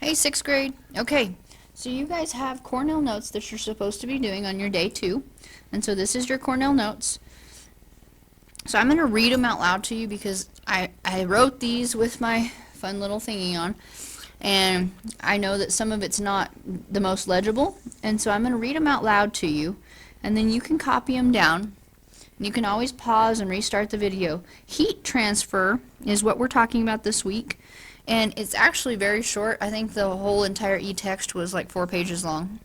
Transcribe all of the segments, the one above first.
Hey, sixth grade. Okay, so you guys have Cornell notes that you're supposed to be doing on your day 2. And so this is your Cornell notes. So I'm going to read them out loud to you because I wrote these with my fun little thingy on. And I know that some of it's not the most legible. And so I'm going to read them out loud to you. And then you can copy them down. You can always pause and restart the video. Heat transfer is what we're talking about this week. And it's actually very short. I think the whole entire e-text was like 4 pages long.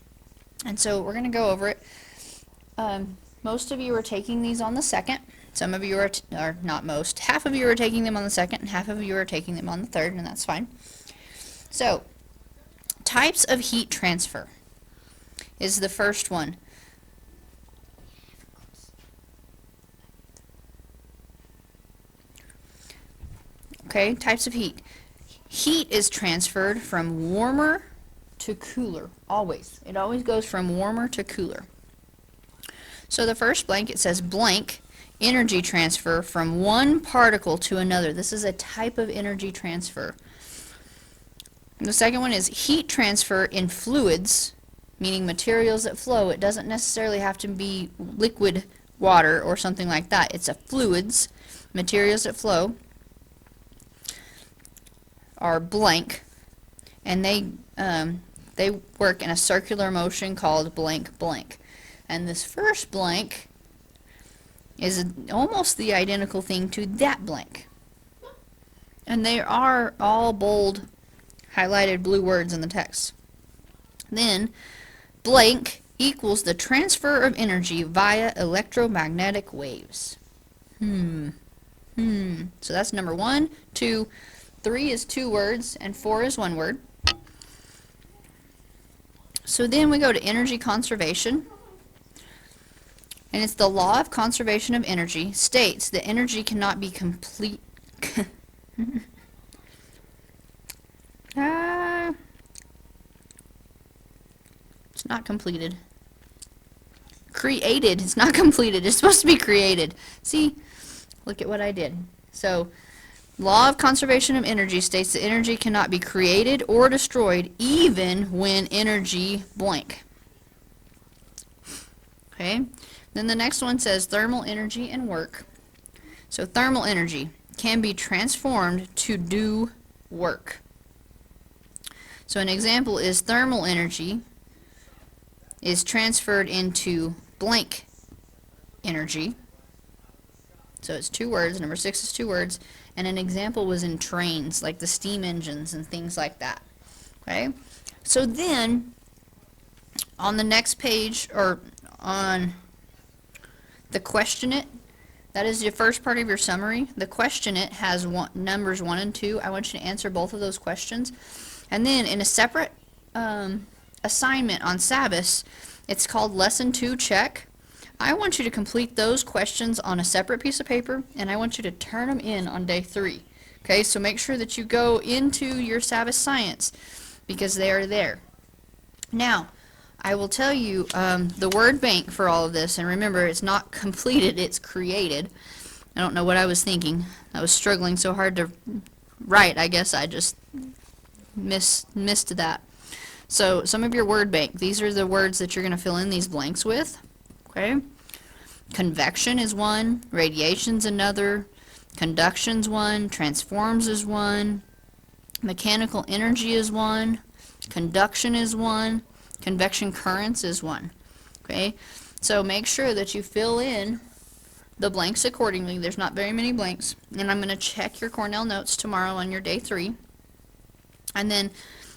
And so we're going to go over it. Most of you are taking these on the second. Some of you are, or not most, half of you are taking them on the second, and half of you are taking them on the third, and that's fine. So, types of heat transfer is the first one. Okay, types of heat. Heat is transferred from warmer to cooler, always. It always goes from warmer to cooler. So the first blank, it says blank, energy transfer from one particle to another. This is a type of energy transfer. And the second one is heat transfer in fluids, meaning materials that flow. It doesn't necessarily have to be liquid water or something like that. It's a fluids, materials that flow are blank, and they work in a circular motion called blank blank. And this first blank is almost the identical thing to that blank. And they are all bold, highlighted blue words in the text. Then, blank equals the transfer of energy via electromagnetic waves. So that's number 1, 2, 3 is 2 words, and 4 is 1 word. So then we go to energy conservation. And it's the law of conservation of energy states that energy cannot be complete. It's not completed. Created. It's not completed. It's supposed to be created. See? Look at what I did. So, law of conservation of energy states that energy cannot be created or destroyed even when energy blank. Okay? Then the next one says thermal energy and work. So thermal energy can be transformed to do work. So an example is thermal energy is transferred into blank energy. So it's 2 words. Number 6 is 2 words. And an example was in trains, like the steam engines and things like that. Okay? So then, on the next page, or on the question it, that is the first part of your summary. The question it has numbers 1 and 2. I want you to answer both of those questions. And then in a separate assignment on Sabbath, it's called Lesson 2 Check. I want you to complete those questions on a separate piece of paper, and I want you to turn them in on day 3. Okay, so make sure that you go into your Sabbath science because they are there. Now, I will tell you the word bank for all of this, and remember, it's not completed, it's created. I don't know what I was thinking. I was struggling so hard to write, I guess I just missed that. So, some of your word bank, these are the words that you're going to fill in these blanks with. Okay? Convection is 1, radiation's another, conduction's 1, transforms is 1, mechanical energy is 1, conduction is 1, convection currents is 1. Okay, so make sure that you fill in the blanks accordingly. There's not very many blanks. And I'm going to check your Cornell notes tomorrow on your day 3. And then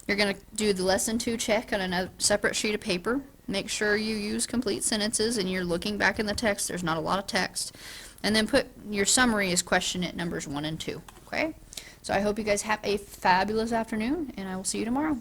you're going to do the lesson 2 check on a separate sheet of paper. Make sure you use complete sentences and you're looking back in the text. There's not a lot of text. And then put your summary as question it numbers 1 and 2. Okay, so I hope you guys have a fabulous afternoon, and I will see you tomorrow.